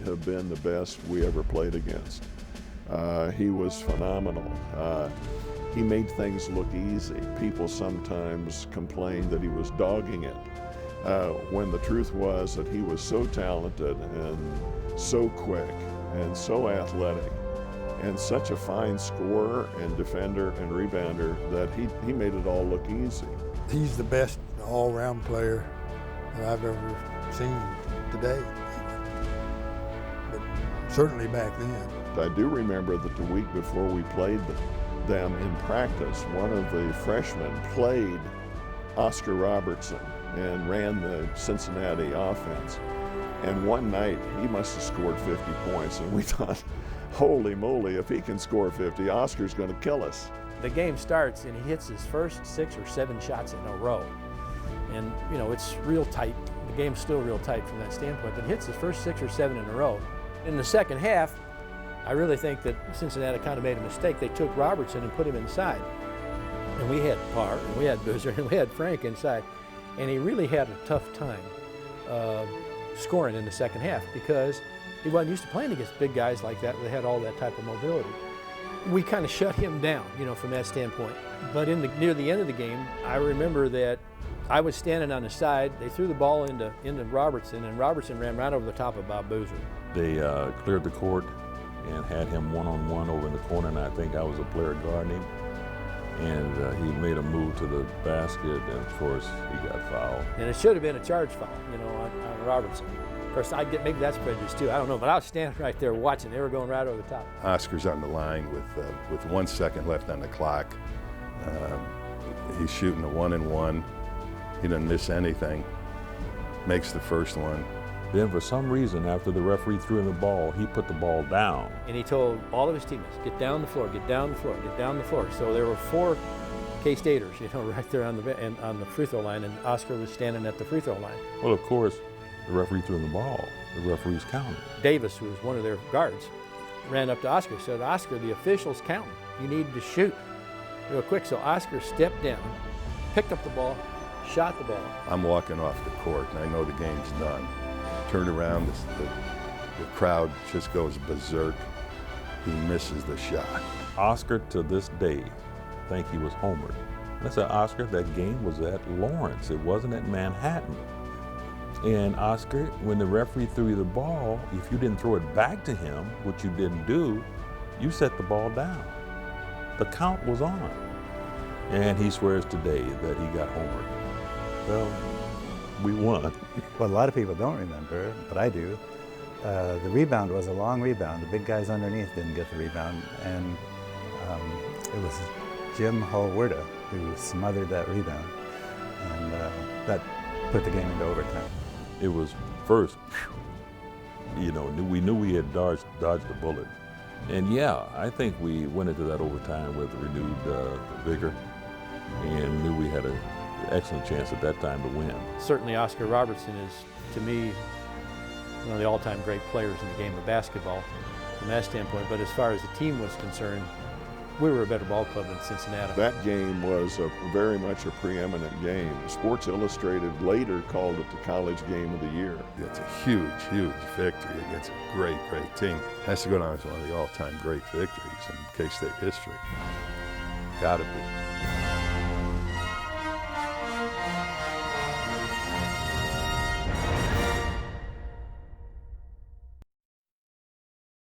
have been the best we ever played against. He was phenomenal. He made things look easy. People sometimes complained that he was dogging it, when the truth was that he was so talented and so quick and so athletic and such a fine scorer and defender and rebounder that he made it all look easy. He's the best all-round player that I've ever seen today, but certainly back then. I do remember that the week before we played them in practice, one of the freshmen played Oscar Robertson and ran the Cincinnati offense. And one night, he must have scored 50 points, and we thought, holy moly, if he can score 50, Oscar's going to kill us. The game starts, and he hits his first 6 or 7 shots in a row. And, you know, it's real tight. The game's still real tight from that standpoint, but he hits his first 6 or 7 in a row. In the second half, I really think that Cincinnati kind of made a mistake. They took Robertson and put him inside. And we had Parr, and we had Boozer, and we had Frank inside. And he really had a tough time scoring in the second half because he wasn't used to playing against big guys like that that had all that type of mobility. We kind of shut him down, you know, from that standpoint. But near the end of the game, I remember that I was standing on the side. They threw the ball into Robertson, and Robertson ran right over the top of Bob Boozer. They cleared the court and had him one-on-one over in the corner, and I think I was a player guarding him. And he made a move to the basket, and of course, he got fouled. And it should have been a charge foul, you know, on Robertson. Of course, maybe that's prejudice too. I don't know, but I was standing right there watching. They were going right over the top. Oscar's on the line with 1 second left on the clock. He's shooting a 1-and-1. He doesn't miss anything. Makes the first one. Then for some reason, after the referee threw him the ball, he put the ball down. And he told all of his teammates, get down the floor, get down the floor, get down the floor. So there were 4 K-Staters, you know, right there on the free throw line, and Oscar was standing at the free throw line. Well, of course, the referee threw him the ball. The referee's counting. Davis, who was one of their guards, ran up to Oscar and said, Oscar, the official's counting. You need to shoot real quick. So Oscar stepped down, picked up the ball, shot the ball. I'm walking off the court, and I know the game's done. Turn around, the crowd just goes berserk. He misses the shot. Oscar, to this day, think he was homered. And I said, Oscar, that game was at Lawrence. It wasn't at Manhattan. And Oscar, when the referee threw you the ball, if you didn't throw it back to him, which you didn't do, you set the ball down. The count was on. And he swears today that he got homered. Well, we won. What a lot of people don't remember, but I do, the rebound was a long rebound. The big guys underneath didn't get the rebound, and it was Jim Hallwerda who smothered that rebound, and that put the game into overtime. It was first, you know, we knew we had dodged the bullet. And yeah, I think we went into that overtime with renewed vigor and knew we had an excellent chance at that time to win. Certainly Oscar Robertson is, to me, one of the all-time great players in the game of basketball from that standpoint. But as far as the team was concerned, we were a better ball club than Cincinnati. That game was very much a preeminent game. Sports Illustrated later called it the college game of the year. It's a huge, huge victory against a great, great team. Has to go down as one of the all-time great victories in K-State history. Gotta be.